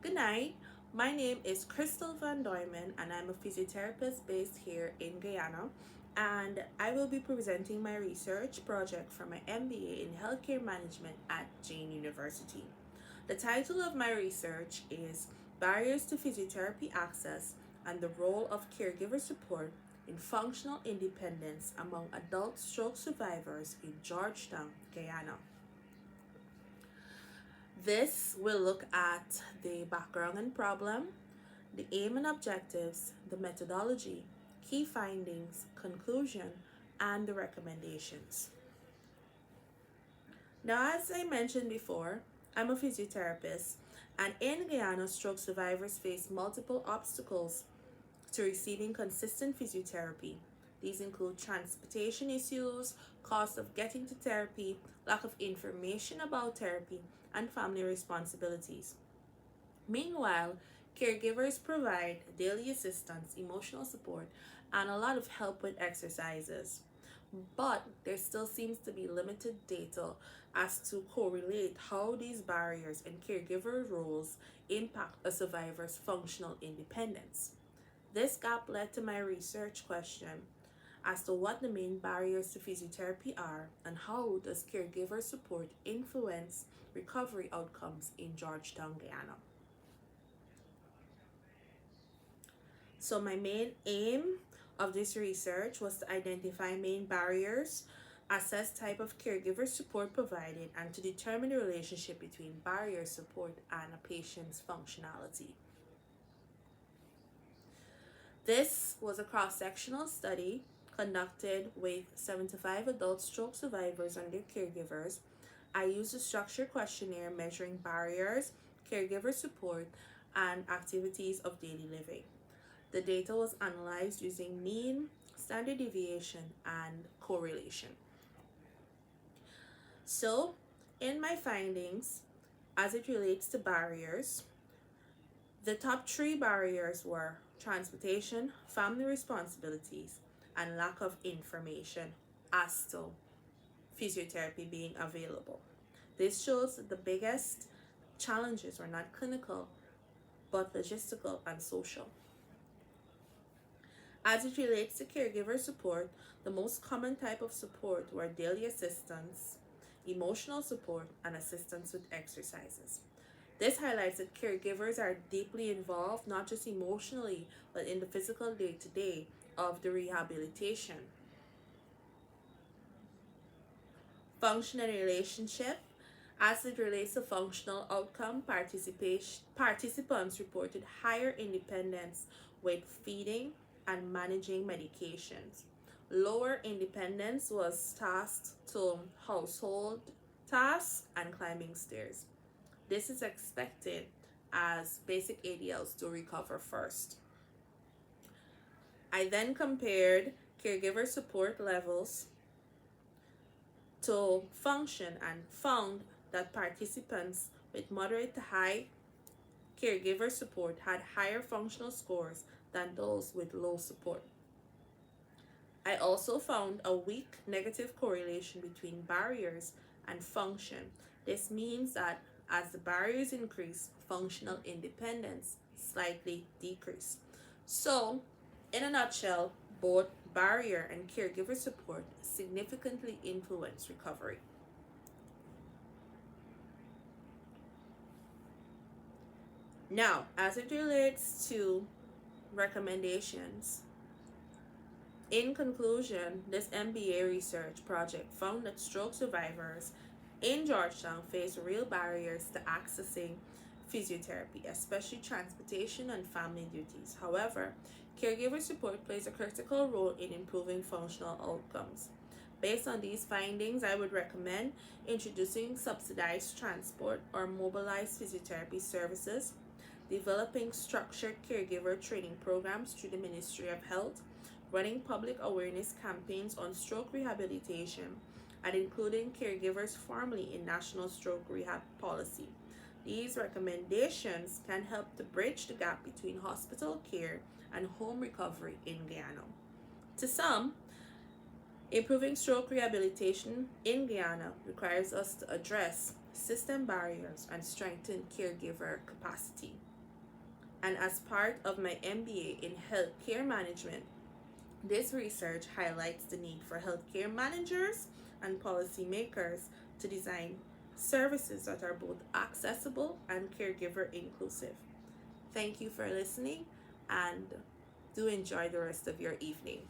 Good night. My name is Crystal Van Doimen, and I'm a physiotherapist based here in Guyana. And I will be presenting my research project for my MBA in Healthcare Management at Jane University. The title of my research is Barriers to Physiotherapy Access and the Role of Caregiver Support in Functional Independence Among Adult Stroke Survivors in Georgetown, Guyana. This will look at the background and problem, the aim and objectives, the methodology, key findings, conclusion, and the recommendations. Now, as I mentioned before, I'm a physiotherapist, and in Guyana, stroke survivors face multiple obstacles to receiving consistent physiotherapy. These include transportation issues, cost of getting to therapy, lack of information about therapy, and family responsibilities. Meanwhile, caregivers provide daily assistance, emotional support, and a lot of help with exercises. But there still seems to be limited data as to correlate how these barriers and caregiver roles impact a survivor's functional independence. This gap led to my research question as to what the main barriers to physiotherapy are and how does caregiver support influence recovery outcomes in Georgetown, Guyana. So my main aim of this research was to identify main barriers, assess type of caregiver support provided, and to determine the relationship between barrier support and a patient's functionality. This was a cross-sectional study conducted with 75 adult stroke survivors and their caregivers. I used a structured questionnaire measuring barriers, caregiver support, and activities of daily living. The data was analyzed using mean, standard deviation, and correlation. So, in my findings, as it relates to barriers, the top three barriers were transportation, family responsibilities, and lack of information as to physiotherapy being available. This shows that the biggest challenges were not clinical, but logistical and social. As it relates to caregiver support, the most common type of support were daily assistance, emotional support, and assistance with exercises. This highlights that caregivers are deeply involved, not just emotionally, but in the physical day-to-day of the rehabilitation. Function and relationship. As it relates to functional outcome, participants reported higher independence with feeding and managing medications. Lower independence was tasked to household tasks and climbing stairs. This is expected as basic ADLs do recover first. I then compared caregiver support levels to function and found that participants with moderate to high caregiver support had higher functional scores than those with low support. I also found a weak negative correlation between barriers and function. This means that as the barriers increase, functional independence slightly decrease. So, in a nutshell, both barrier and caregiver support significantly influence recovery. Now, as it relates to recommendations, in conclusion, this MBA research project found that stroke survivors in Georgetown face real barriers to accessing physiotherapy, especially transportation and family duties. However, caregiver support plays a critical role in improving functional outcomes. Based on these findings, I would recommend introducing subsidized transport or mobilized physiotherapy services, developing structured caregiver training programs through the Ministry of Health, running public awareness campaigns on stroke rehabilitation, and including caregivers formally in National Stroke Rehab Policy. These recommendations can help to bridge the gap between hospital care and home recovery in Guyana. To some, improving stroke rehabilitation in Guyana requires us to address system barriers and strengthen caregiver capacity. And as part of my MBA in healthcare management, this research highlights the need for healthcare managers and policymakers to design services that are both accessible and caregiver inclusive. Thank you for listening, and do enjoy the rest of your evening.